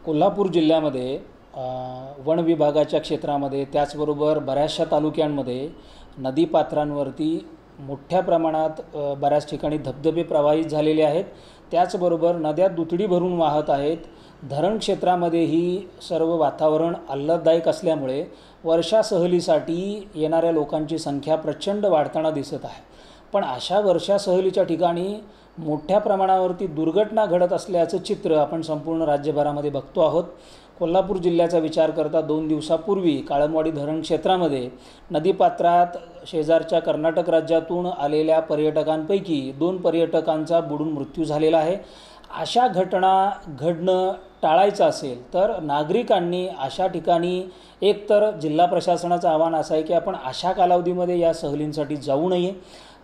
कोल्हापूर जिल्ह्यामध्ये वन विभागाच्या क्षेत्रामध्ये त्याचबरोबर बऱ्याचशा तालुक्यांमध्ये नदीपात्रांवरती मोठ्या प्रमाणात बऱ्याच ठिकाणी धबधबे प्रवाहित झालेले आहेत। त्याचबरोबर नद्या दुथडी भरून वाहत आहेत। धरण क्षेत्रामध्येही सर्व वातावरण आल्हाददायक असल्यामुळे वर्षा सहलीसाठी येणाऱ्या लोकांची संख्या प्रचंड वाढताना दिसत आहे। पण अशा वर्षा सहलीच्या ठिकाणी मोठ्या प्रमाणावरती दुर्घटना घडत असल्याचं चित्र आपण संपूर्ण राज्यभरामध्ये बघतो आहोत। कोल्हापूर जिल्ह्याचा विचार करता 2 दिवसापूर्वी काळमवाडी धरण क्षेत्रामध्ये नदीपात्रात शेजारच्या कर्नाटक राज्यातून आलेल्या पर्यटकांपैकी 2 पर्यटकांचा बुडून मृत्यू झालेला आहे। अशा घटना घडणं टाळायचं असेल तर नागरिकांनी अशा ठिकाणी एकतर जिल्हा प्रशासनाचं आव्हान असं आहे की आपण अशा कालावधीमध्ये या सहलींसाठी जाऊ नये।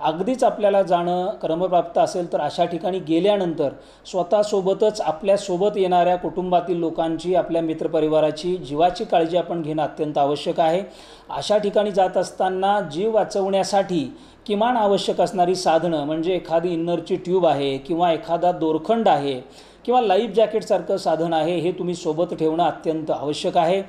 अगदीच आपल्याला जाणं क्रमप्राप्त असेल तर अशा ठिकाणी गेल्यानंतर स्वतःसोबतच आपल्यासोबत येणाऱ्या कुटुंबातील लोकांची, आपल्या मित्रपरिवाराची जीवाची काळजी आपण घेणं अत्यंत आवश्यक आहे। अशा ठिकाणी जात असताना जीव वाचवण्यासाठी किमान आवश्यक असणारी साधनं म्हणजे एखादी इनरची ट्यूब आहे किंवा एखादा दोरखंड आहे किंवा लाईफ जॅकेटसारखं साधन आहे, हे तुम्ही सोबत ठेवणं अत्यंत आवश्यक आहे।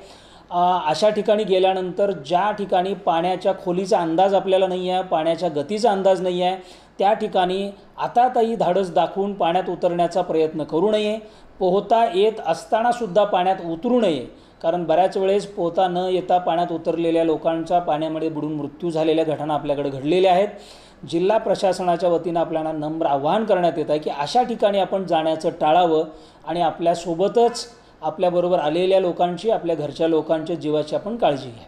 अशा ठिकाणी गेल्यानंतर ज्या ठिकाणी पाण्याच्या खोलीचा अंदाज आपल्याला नाही आहे, पाण्याच्या गतीचा अंदाज नाही आहे, त्या ठिकाणी आताताई धाडस दाखवून पाण्यात उतरण्याचा प्रयत्न करू नये। पोहता येत असतानासुद्धा पाण्यात उतरू नये, कारण बऱ्याच वेळेस पोहता न येता पाण्यात उतरलेल्या लोकांचा पाण्यामध्ये बुडून मृत्यू झालेल्या घटना आपल्याकडे घडलेल्या आहेत। जिल्हा प्रशासनाच्या वतीनं आपल्याला नम्र आवाहन करण्यात येत आहे की अशा ठिकाणी आपण जाण्याचं टाळावं आणि आपल्यासोबतच आपल्याबरोबर आलेल्या लोकांची, आपल्या घरच्या लोकांच्या जीवाची आपण काळजी घ्या।